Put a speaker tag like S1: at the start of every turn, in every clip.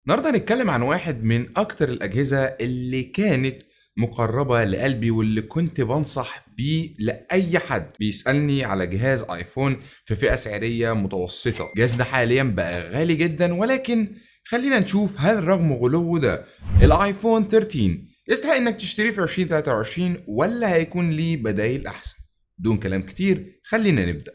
S1: النهارده هنتكلم عن واحد من أكتر الأجهزة اللي كانت مقربة لقلبي واللي كنت بنصح بيه لأي حد بيسألني على جهاز آيفون في فئة سعرية متوسطة. الجهاز ده حاليا بقى غالي جدا، ولكن خلينا نشوف هل رغم غلوه ده الآيفون 13 يستحق إنك تشتريه في 2023 ولا هيكون ليه بدايل أحسن. بدون كلام كتير خلينا نبدأ.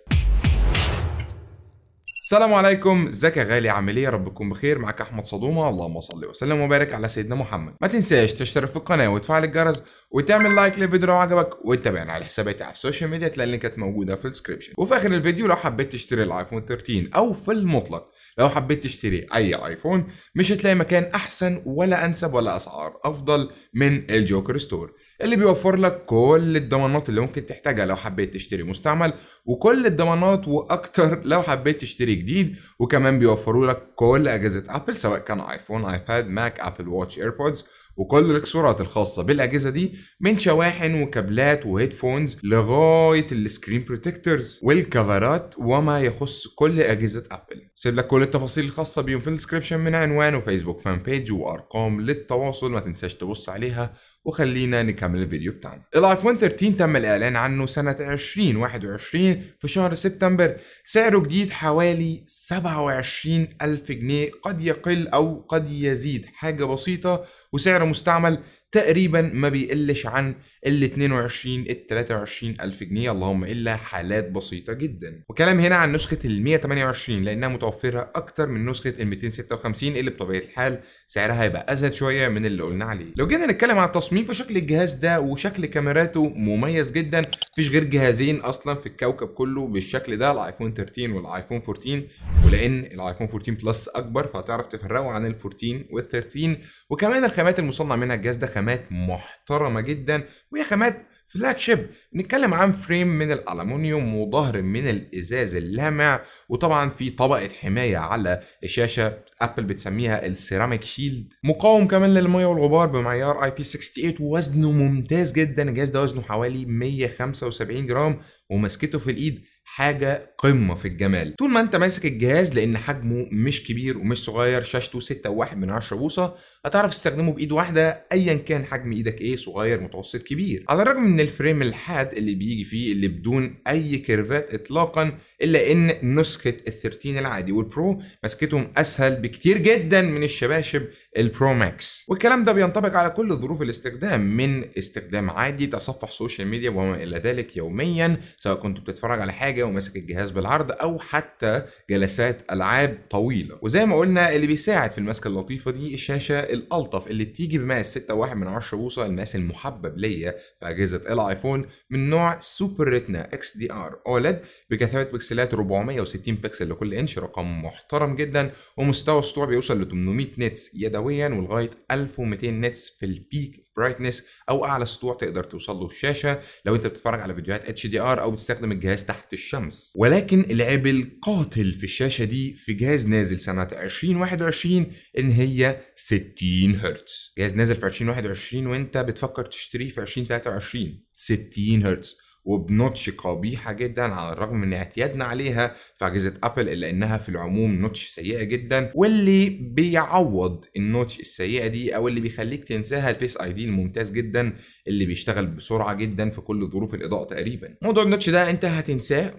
S1: السلام عليكم، ازيك يا غالي؟ عامل ايه؟ يا رب تكون بخير. معاك احمد صدومه. اللهم صل وسلم وبارك على سيدنا محمد. ما تنساش تشترك في القناه وتفعل الجرس وتعمل لايك للفيديو لو عجبك، وتتابعنا على حساباتي على السوشيال ميديا، تلاقي اللينكات موجوده في الديسكربشن. وفي اخر الفيديو لو حبيت تشتري الايفون 13 او في المطلق لو حبيت تشتري اي ايفون، مش هتلاقي مكان احسن ولا انسب ولا اسعار افضل من الجوكر ستور، اللي بيوفر لك كل الضمانات اللي ممكن تحتاجها لو حبيت تشتري مستعمل، وكل الضمانات واكتر لو حبيت تشتري جديد. وكمان بيوفروا لك كل اجهزه ابل سواء كان ايفون، ايباد، ماك، ابل واتش، ايربودز، وكل الاكسسوارات الخاصه بالاجهزه دي، من شواحن وكابلات وهيدفونز لغايه السكرين بروتكتورز والكفرات وما يخص كل اجهزه ابل. سيب لك كل التفاصيل الخاصه بيهم في الديسكربشن من عنوان وفيسبوك فان بيج وارقام للتواصل، ما تنساش تبص عليها. وخلينا نكمل الفيديو بتاعنا. الايفون 13 تم الاعلان عنه سنة 2021 في شهر سبتمبر. سعره جديد حوالي 27 ألف جنيه، قد يقل او قد يزيد حاجة بسيطة، وسعره مستعمل تقريبا ما بيقلش عن ال 22 ال 23 ألف جنيه، اللهم إلا حالات بسيطة جدا. وكلام هنا عن نسخة ال 128 لأنها متوفرة أكتر من نسخة ال 256 اللي بطبيعة الحال سعرها هيبقى أزيد شوية من اللي قلنا عليه. لو جينا نتكلم عن التصميم، فشكل الجهاز ده وشكل كاميراته مميز جدا. مفيش غير جهازين أصلا في الكوكب كله بالشكل ده، الآيفون 13 والآيفون 14، ولأن الآيفون 14 بلس أكبر فهتعرف تفرقه عن ال 14 وال 13. وكمان الخامات المصنع منها الجهاز ده خامات محترمة جدا، وهي خامات فلاج شيب. نتكلم عن فريم من الالومنيوم وظهر من الازاز اللامع، وطبعا في طبقه حمايه على الشاشه ابل بتسميها السيراميك شيلد، مقاوم كمان للميه والغبار بمعيار IP68، ووزنه ممتاز جدا. الجهاز ده وزنه حوالي 175 جرام، ومسكته في الايد حاجه قمه في الجمال طول ما انت ماسك الجهاز، لان حجمه مش كبير ومش صغير. شاشته 6.1 بوصه، هتعرف تستخدمه بايد واحده ايا كان حجم ايدك ايه، صغير متوسط كبير. على الرغم من الفريم الحاد اللي بيجي فيه اللي بدون اي كيرفات اطلاقا، الا ان نسخه ال 13 العادي والبرو مسكتهم اسهل بكتير جدا من الشباشب البرو ماكس. والكلام ده بينطبق على كل ظروف الاستخدام، من استخدام عادي، تصفح سوشيال ميديا وما الى ذلك يوميا، سواء كنت بتتفرج على حاجه وماسك الجهاز بالعرض، او حتى جلسات العاب طويله. وزي ما قلنا اللي بيساعد في المسكه اللطيفه دي الشاشه الالطف اللي بتيجي بمقاس 6.1 بوصه، المقاس المحبب ليا في اجهزه الايفون، من نوع سوبر ريتنا اكس دي ار اولد بكثافه بكسلات 460 بكسل لكل انش، رقم محترم جدا. ومستوى السطوع بيوصل ل 800 نتس يدويا ولغايه 1200 نتس في البيك برايتنس، او اعلى سطوع تقدر توصل له الشاشه لو انت بتتفرج على فيديوهات اتش دي ار او بتستخدم الجهاز تحت الشمس. ولكن العيب القاتل في الشاشه دي في جهاز نازل سنه 2021 ان هي 60 هرتز. جهاز نازل في 2021 وانت بتفكر تشتريه في 2023. 60 هرتز وبنوتش قبيحه جدا، على الرغم من اعتيادنا عليها في اجهزه ابل، الا انها في العموم نوتش سيئه جدا. واللي بيعوض النوتش السيئه دي او اللي بيخليك تنساها الفيس اي دي الممتاز جدا اللي بيشتغل بسرعه جدا في كل ظروف الاضاءه تقريبا. موضوع النوتش ده انت هتنساه،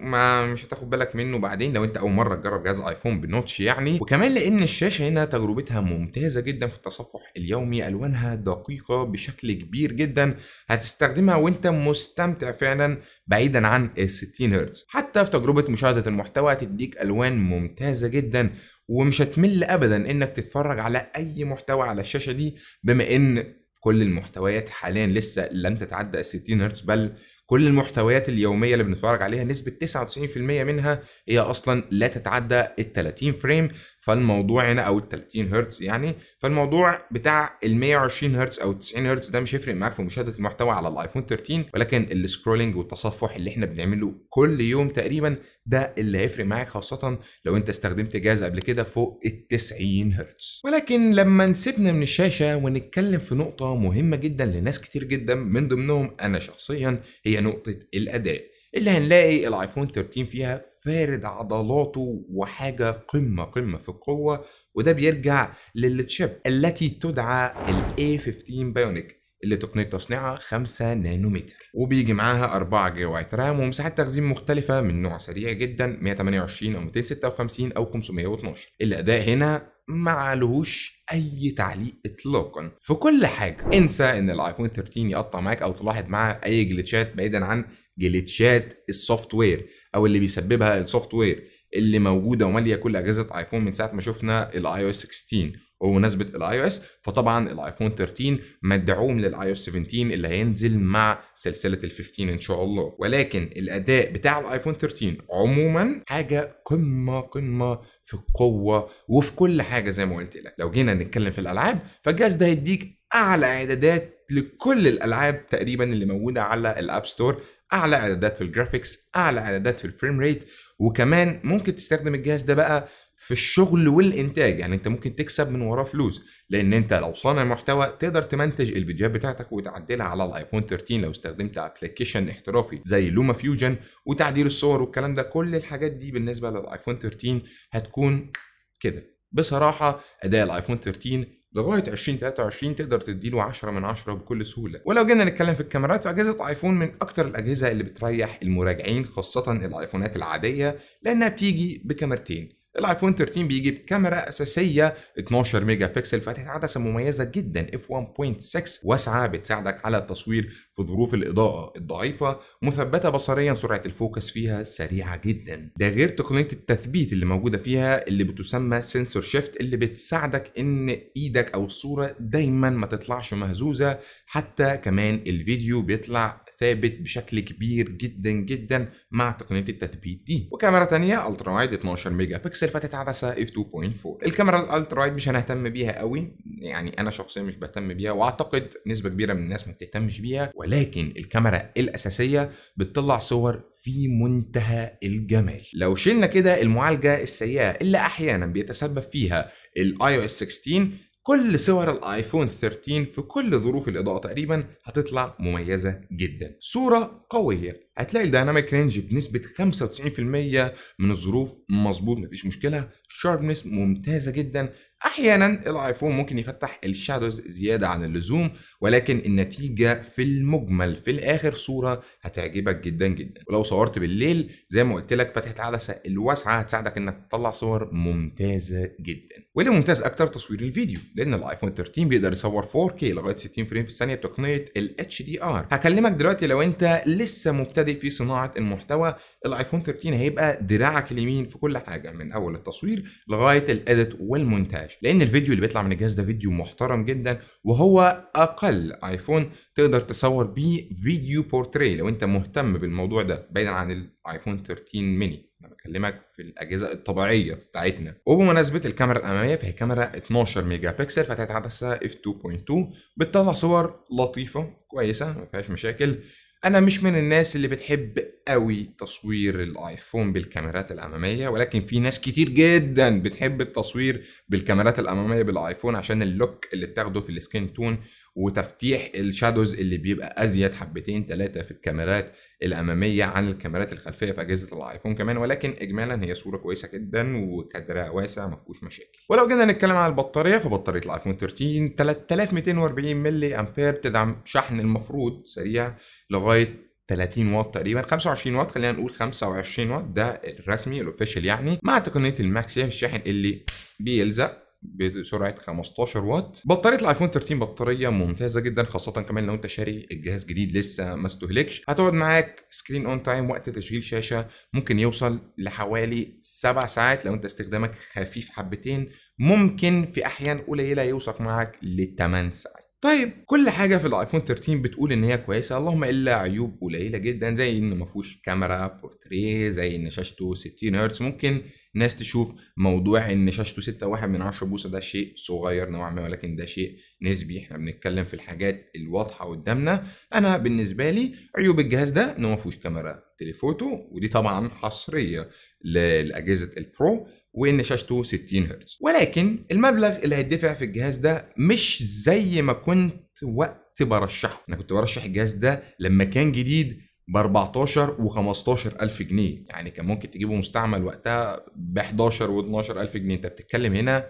S1: مش هتاخد بالك منه بعدين لو انت اول مره تجرب جهاز ايفون بنوتش يعني. وكمان لان الشاشه هنا تجربتها ممتازه جدا في التصفح اليومي، الوانها دقيقه بشكل كبير جدا، هتستخدمها وانت مستمتع فعلا بعيدا عن ال 60 هرتز. حتى في تجربة مشاهدة المحتوى هتديك ألوان ممتازة جدا، ومش هتمل أبدا إنك تتفرج على أي محتوى على الشاشة دي، بما إن كل المحتويات حاليا لسه لم تتعدى ال 60 هرتز، بل كل المحتويات اليومية اللي بنتفرج عليها نسبة 99% منها هي أصلا لا تتعدى ال 30 فريم. فالموضوع هنا أو ال 30 هرتز يعني، فالموضوع بتاع ال 120 هرتز أو 90 هرتز ده مش هيفرق معاك في مشاهدة المحتوى على الآيفون 13، ولكن السكرولينج والتصفح اللي احنا بنعمله كل يوم تقريبا ده اللي هيفرق معاك، خاصة لو انت استخدمت جهاز قبل كده فوق ال 90 هرتز. ولكن لما نسيبنا من الشاشة ونتكلم في نقطة مهمة جدا لناس كتير جدا من ضمنهم أنا شخصيا، هي نقطة الأداء، اللي هنلاقي الايفون 13 فيها فارد عضلاته وحاجة قمة في القوة وده بيرجع للتشيب التي تدعى ال A15 بايونيك اللي تقنية تصنيعها 5 نانومتر، وبيجي معاها 4 جيجا بايت رام ومساحة تخزين مختلفة من نوع سريع جدا 128 أو 256 أو 512. الأداء هنا ما عليهوش أي تعليق إطلاقا في كل حاجة. انسى إن الآيفون 13 يقطع معاك أو تلاحظ معاه أي جليتشات بعيدا عن جليتشات السوفت وير أو اللي بيسببها السوفت وير اللي موجودة ومالية كل أجهزة آيفون من ساعة ما شفنا الاي او اس 16. وبمناسبة الاي او اس فطبعا الايفون 13 مدعوم للاي او اس 17 اللي هينزل مع سلسلة ال 15 ان شاء الله، ولكن الاداء بتاع الايفون 13 عموما حاجة قمة في القوة وفي كل حاجة. زي ما قلت لك لو جينا نتكلم في الالعاب فالجهاز ده هيديك اعلى اعدادات لكل الالعاب تقريبا اللي موجودة على الاب ستور، اعلى اعدادات في الجرافيكس، اعلى اعدادات في الفريم ريت، وكمان ممكن تستخدم الجهاز ده بقى في الشغل والانتاج. يعني انت ممكن تكسب من وراه فلوس، لان انت لو صانع محتوى تقدر تمنتج الفيديوهات بتاعتك وتعدلها على الايفون 13 لو استخدمت ابلكيشن احترافي زي لوما فيوجن وتعديل الصور والكلام ده. كل الحاجات دي بالنسبه للايفون 13 هتكون كده. بصراحه اداء الايفون 13 لغايه 2023 تقدر تديله 10 من 10 بكل سهوله. ولو جينا نتكلم في الكاميرات فاجهزه ايفون من اكتر الاجهزه اللي بتريح المراجعين، خاصه الايفونات العاديه لانها بتيجي بكاميرتين. الايفون 13 بيجي بكاميرا اساسيه 12 ميجا بكسل، فتحة عدسه مميزه جدا اف 1.6 واسعه بتساعدك على التصوير في ظروف الاضاءه الضعيفه، مثبته بصريا، سرعه الفوكس فيها سريعه جدا. ده غير تقنيه التثبيت اللي موجوده فيها اللي بتسمى سنسور شيفت، اللي بتساعدك ان ايدك او الصوره دايما ما تطلعش مهزوزه، حتى كمان الفيديو بيطلع ثابت بشكل كبير جدا مع تقنيه التثبيت دي. وكاميرا ثانيه الترا وايد 12 ميجا بكسل، فتحة عدسه اف 2.4. الكاميرا الالترا وايد مش هنهتم بيها قوي، يعني انا شخصيا مش بهتم بيها واعتقد نسبه كبيره من الناس ما بتهتمش بيها، ولكن الكاميرا الاساسيه بتطلع صور في منتهى الجمال. لو شلنا كده المعالجه السيئه اللي احيانا بيتسبب فيها الاي او اس 16، كل صور الايفون 13 في كل ظروف الاضاءه تقريبا هتطلع مميزه جدا. صوره قويه، هتلاقي الدايناميك رينج بنسبه 95% من الظروف مظبوط مفيش مشكله، شاربنس ممتازه جدا. احيانا الايفون ممكن يفتح الشادوز زياده عن اللزوم، ولكن النتيجه في المجمل في الاخر صوره هتعجبك جدا. ولو صورت بالليل زي ما قلت لك فتحه العدسه الواسعه هتساعدك انك تطلع صور ممتازه جدا. واللي ممتاز اكتر تصوير الفيديو، لان الايفون 13 بيقدر يصور 4K لغايه 60 فريم في الثانيه بتقنيه ال HDR. هكلمك دلوقتي لو انت لسه مبتدئ في صناعه المحتوى، الايفون 13 هيبقى دراعك اليمين في كل حاجه من اول التصوير لغايه الاديت والمونتاج، لان الفيديو اللي بيطلع من الجهاز ده فيديو محترم جدا، وهو اقل ايفون تقدر تصور بيه فيديو بورتري لو انت مهتم بالموضوع ده، بعيدا عن الايفون 13 ميني. انا بكلمك في الاجهزه الطبيعيه بتاعتنا. وبمناسبه الكاميرا الاماميه فهي كاميرا 12 ميجا بكسل، فتحة عدسه اف 2.2، بتطلع صور لطيفه كويسه ما فيهاش مشاكل. انا مش من الناس اللي بتحب قوي تصوير الايفون بالكاميرات الاماميه، ولكن في ناس كتير جدا بتحب التصوير بالكاميرات الاماميه بالايفون عشان اللوك اللي بتاخده في السكين تون وتفتيح الشادوز اللي بيبقى ازيد حبتين ثلاثه في الكاميرات الاماميه عن الكاميرات الخلفيه في اجهزه الايفون كمان. ولكن اجمالا هي صوره كويسه جدا وكادرها واسع ما فيهوش مشاكل. ولو جينا نتكلم عن البطاريه فبطاريه الايفون 13 3240 ملي امبير، بتدعم شحن المفروض سريع لغايه 30 واط تقريبا، 25 واط خلينا نقول 25 واط ده الرسمي الاوفيشال يعني، مع تقنيه الماكسيم الشاحن اللي بيلزق بسرعه 15 واط. بطاريه الايفون 13 بطاريه ممتازه جدا، خاصه كمان لو انت شاري الجهاز جديد لسه ما استهلكش. هتقعد معاك سكرين اون تايم وقت تشغيل شاشه ممكن يوصل لحوالي 7 ساعات لو انت استخدامك خفيف حبتين، ممكن في احيان قليله يوصل معاك ل 8 ساعات. طيب كل حاجه في الايفون 13 بتقول ان هي كويسه، اللهم الا عيوب قليله جدا، زي ان ما فيهوش كاميرا بورتريه، زي ان شاشته 60 هرتز. ممكن ناس تشوف موضوع ان شاشته 6.1 بوصه ده شيء صغير نوعا ما، ولكن ده شيء نسبي، احنا بنتكلم في الحاجات الواضحه قدامنا. انا بالنسبه لي عيوب الجهاز ده انه ما فيهوش كاميرا تليفوتو، ودي طبعا حصريه لاجهزه البرو، وان شاشته 60 هرتز. ولكن المبلغ اللي هيدفع في الجهاز ده مش زي ما كنت وقت برشحه. انا كنت برشح الجهاز ده لما كان جديد ب 14 و 15 الف جنيه، يعني كان ممكن تجيبه مستعمل وقتها ب 11 و 12 الف جنيه. انت بتتكلم هنا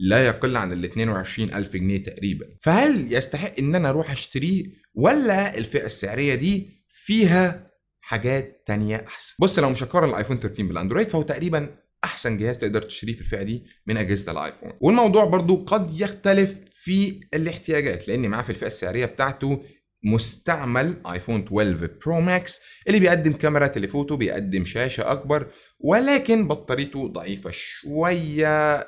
S1: لا يقل عن ال 22,000 جنيه تقريبا. فهل يستحق ان انا اروح اشتريه، ولا الفئة السعرية دي فيها حاجات تانية احسن؟ بص، لو مش هقارن الايفون 13 بالاندرويد، فهو تقريبا احسن جهاز تقدر تشتريه في الفئة دي من اجهزة الايفون. والموضوع برضو قد يختلف في الاحتياجات، لان معاه في الفئة السعرية بتاعته مستعمل ايفون 12 برو ماكس اللي بيقدم كاميرا تليفوتو، بيقدم شاشة اكبر، ولكن بطاريته ضعيفة شوية.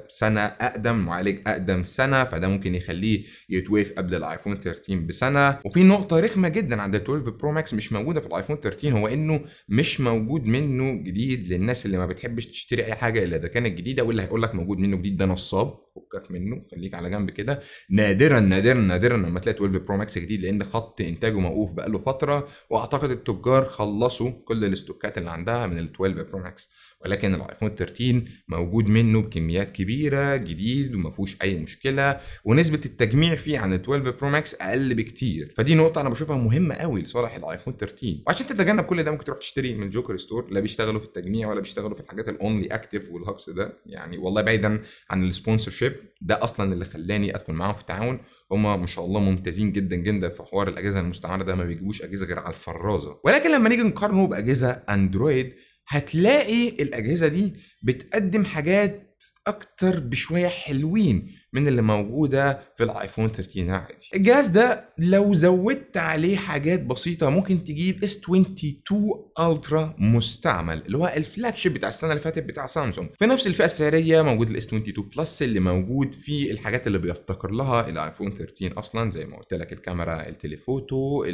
S1: سنة اقدم، معالج اقدم سنة، فده ممكن يخليه يتوقف قبل الايفون 13 بسنة. وفي نقطة رخمة جدا عند ال 12 برو ماكس مش موجودة في الايفون 13، هو انه مش موجود منه جديد. للناس اللي ما بتحبش تشتري اي حاجة الا اذا كانت جديدة، واللي هيقول لك موجود منه جديد ده نصاب، فكك منه، خليك على جنب كده. نادرا نادرا نادرا لما تلاقي 12 برو ماكس جديد، لان خط انتاجه موقوف بقاله فتره، واعتقد التجار خلصوا كل الاستوكات اللي عندها من ال 12 برو ماكس. ولكن الايفون 13 موجود منه بكميات كبيره جديد وما فيهوش اي مشكله، ونسبه التجميع فيه عن ال 12 برو ماكس اقل بكتير. فدي نقطه انا بشوفها مهمه قوي لصالح الايفون 13. وعشان تتجنب كل ده، ممكن تروح تشتري من جوكر ستور، لا بيشتغلوا في التجميع ولا بيشتغلوا في الحاجات الاونلي اكتف والهكس ده. يعني والله بعيدا عن السبونسر شيب، ده اصلا اللي خلاني ادخل معاهم في التعاون. هما ما شاء الله ممتازين جدا جدا في حوار الاجهزه المستعمله ده، ما بيجيبوش اجهزه غير على الفرازه. ولكن لما نيجي نقارنه باجهزه اندرويد، هتلاقي الاجهزه دي بتقدم حاجات اكتر بشويه حلوين من اللي موجوده في الايفون 13 العادي. الجهاز ده لو زودت عليه حاجات بسيطه، ممكن تجيب S22 الترا مستعمل، اللي هو الفلاج شيب بتاع السنه اللي فاتت بتاع سامسونج. في نفس الفئه السعريه موجود ال S22 بلس، اللي موجود فيه الحاجات اللي بيفتقر لها الايفون 13 اصلا، زي ما قلت لك الكاميرا التليفوتو،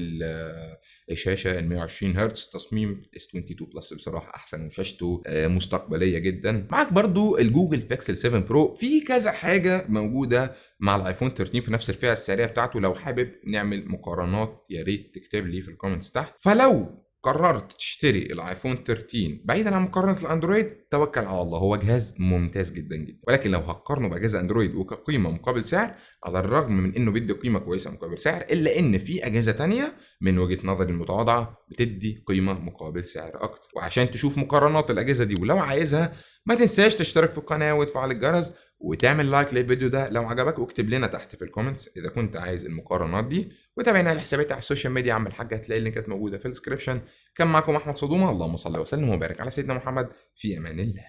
S1: الشاشه ال 120 هرتز. تصميم S22 بلس بصراحه احسن، وشاشته مستقبليه جدا. معاك برضو الجوجل بيكسل 7 برو، في كذا حاجه موجوده مع الايفون 13 في نفس الفئه السعريه بتاعته. لو حابب نعمل مقارنات يا ريت تكتب لي في الكومنتس تحت. فلو قررت تشتري الايفون 13 بعيدا عن مقارنه الاندرويد، توكل على الله، هو جهاز ممتاز جدا جدا. ولكن لو هقارنه باجهزه اندرويد وكقيمه مقابل سعر، على الرغم من انه بيدي قيمه كويسه مقابل سعر، الا ان في اجهزه تانية من وجهه نظري المتواضعه بتدي قيمه مقابل سعر اكتر. وعشان تشوف مقارنات الاجهزه دي ولو عايزها، ما تنساش تشترك في القناه وتفعل الجرس وتعمل لايك للفيديو ده لو عجبك، واكتب لنا تحت في الكومنتس اذا كنت عايز المقارنات دي. وتابعنا على حساباتي على السوشيال ميديا عم الحاج، هتلاقي اللينكات موجوده في الديسكربشن. كان معكم احمد صدومه، اللهم صل وسلم وبارك على سيدنا محمد، في امان الله.